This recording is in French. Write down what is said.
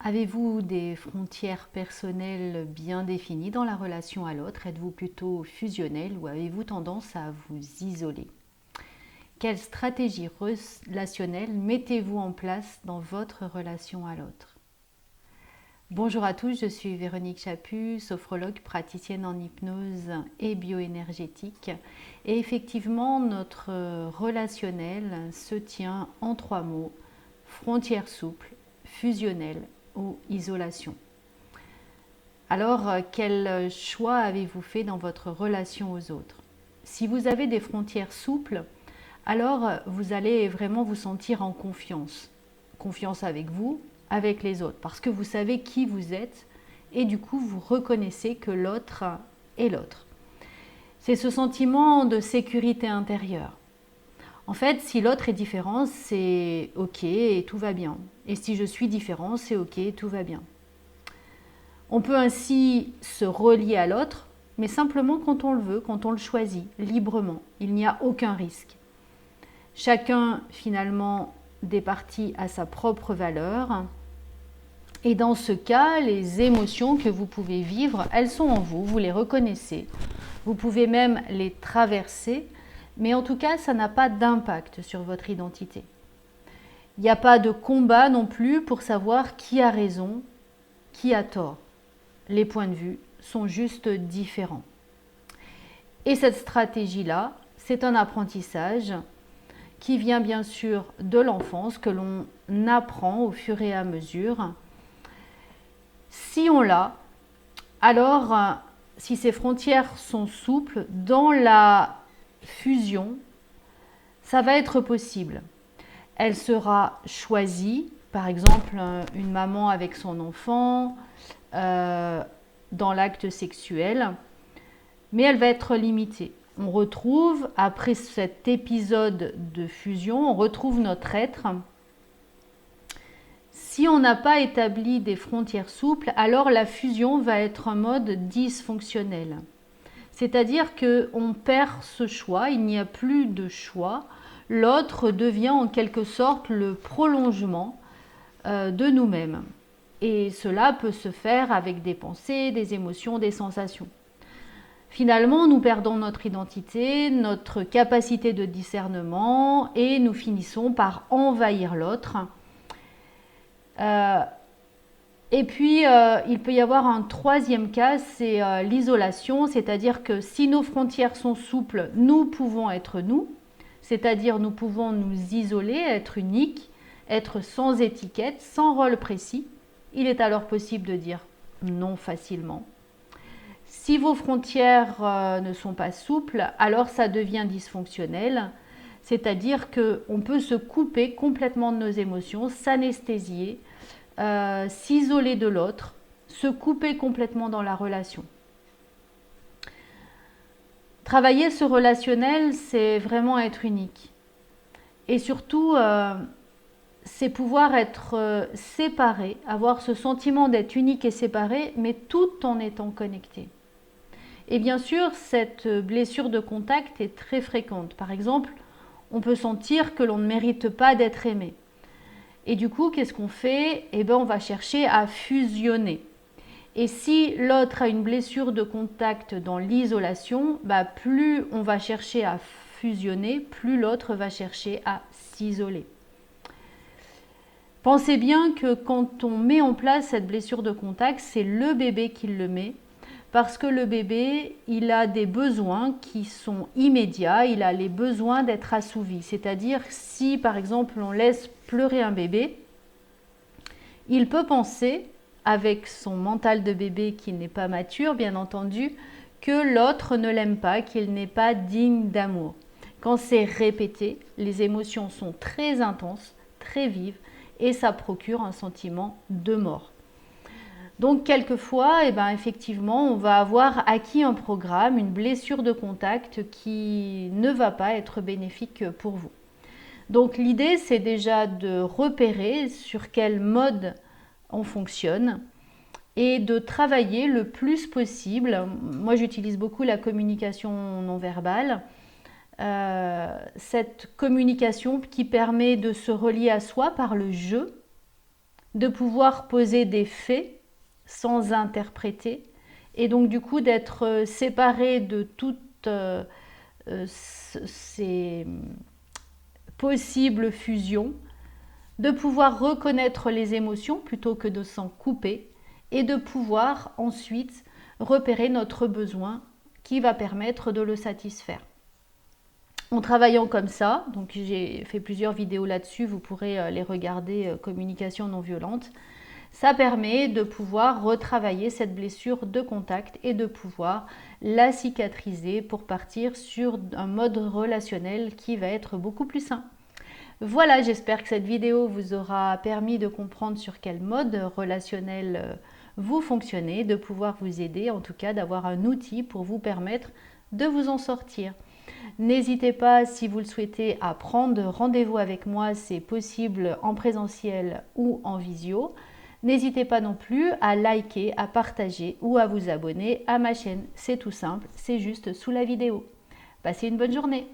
Avez-vous des frontières personnelles bien définies dans la relation à l'autre? Êtes-vous plutôt fusionnel ou avez-vous tendance à vous isoler? Quelle stratégie relationnelle mettez-vous en place dans votre relation à l'autre? Bonjour à tous, je suis Véronique Chaput, sophrologue, praticienne en hypnose et bioénergétique. Et effectivement, notre relationnel se tient en 3 mots: frontières souples, fusionnel ou isolation. Alors, quel choix avez-vous fait dans votre relation aux autres? Si vous avez des frontières souples, alors vous allez vraiment vous sentir en confiance. Confiance avec vous, avec les autres, parce que vous savez qui vous êtes et du coup vous reconnaissez que l'autre est l'autre. C'est ce sentiment de sécurité intérieure. En fait, si l'autre est différent, c'est ok et tout va bien. Et si je suis différent, c'est ok et tout va bien. On peut ainsi se relier à l'autre, mais simplement quand on le veut, quand on le choisit, librement. Il n'y a aucun risque. Chacun, finalement, des parties à sa propre valeur. Et dans ce cas, les émotions que vous pouvez vivre, elles sont en vous, vous les reconnaissez. Vous pouvez même les traverser, mais en tout cas, ça n'a pas d'impact sur votre identité. Il n'y a pas de combat non plus pour savoir qui a raison, qui a tort. Les points de vue sont juste différents. Et cette stratégie-là, c'est un apprentissage qui vient bien sûr de l'enfance, que l'on apprend au fur et à mesure. Si on l'a, alors si ces frontières sont souples, dans la fusion, ça va être possible. Elle sera choisie, par exemple une maman avec son enfant, dans l'acte sexuel, mais elle va être limitée. On retrouve, après cet épisode de fusion, on retrouve notre être. Si on n'a pas établi des frontières souples, alors la fusion va être un mode dysfonctionnel. C'est-à-dire qu'on perd ce choix, il n'y a plus de choix. L'autre devient en quelque sorte le prolongement de nous-mêmes. Et cela peut se faire avec des pensées, des émotions, des sensations. Finalement, nous perdons notre identité, notre capacité de discernement et nous finissons par envahir l'autre. Et puis, il peut y avoir un troisième cas, c'est l'isolation, c'est-à-dire que si nos frontières sont souples, nous pouvons être nous, c'est-à-dire nous pouvons nous isoler, être uniques, être sans étiquette, sans rôle précis. Il est alors possible de dire non facilement. Si vos frontières ne sont pas souples, alors ça devient dysfonctionnel, c'est-à-dire qu'on peut se couper complètement de nos émotions, s'anesthésier, s'isoler de l'autre, se couper complètement dans la relation. Travailler ce relationnel, c'est vraiment être unique. Et surtout, c'est pouvoir être séparé, avoir ce sentiment d'être unique et séparé, mais tout en étant connecté. Et bien sûr, cette blessure de contact est très fréquente. Par exemple, on peut sentir que l'on ne mérite pas d'être aimé. Et du coup, qu'est-ce qu'on fait? Eh bien, on va chercher à fusionner. Et si l'autre a une blessure de contact dans l'isolation, plus on va chercher à fusionner, plus l'autre va chercher à s'isoler. Pensez bien que quand on met en place cette blessure de contact, c'est le bébé qui le met. Parce que le bébé, il a des besoins qui sont immédiats, il a les besoins d'être assouvis. C'est-à-dire, si par exemple on laisse pleurer un bébé, il peut penser, avec son mental de bébé qui n'est pas mature, bien entendu, que l'autre ne l'aime pas, qu'il n'est pas digne d'amour. Quand c'est répété, les émotions sont très intenses, très vives, et ça procure un sentiment de mort. Donc quelquefois, effectivement, on va avoir acquis un programme, une blessure de contact qui ne va pas être bénéfique pour vous. Donc l'idée, c'est déjà de repérer sur quel mode on fonctionne et de travailler le plus possible. Moi, j'utilise beaucoup la communication non verbale. Cette communication qui permet de se relier à soi par le jeu, de pouvoir poser des faits sans interpréter, et donc du coup d'être séparé de toutes ces possibles fusions, de pouvoir reconnaître les émotions plutôt que de s'en couper, et de pouvoir ensuite repérer notre besoin qui va permettre de le satisfaire. En travaillant comme ça, donc j'ai fait plusieurs vidéos là-dessus, vous pourrez les regarder, communication non violente, ça permet de pouvoir retravailler cette blessure de contact et de pouvoir la cicatriser pour partir sur un mode relationnel qui va être beaucoup plus sain. Voilà, j'espère que cette vidéo vous aura permis de comprendre sur quel mode relationnel vous fonctionnez, de pouvoir vous aider, en tout cas d'avoir un outil pour vous permettre de vous en sortir. N'hésitez pas, si vous le souhaitez, à prendre rendez-vous avec moi, c'est possible en présentiel ou en visio. N'hésitez pas non plus à liker, à partager ou à vous abonner à ma chaîne. C'est tout simple, c'est juste sous la vidéo. Passez une bonne journée.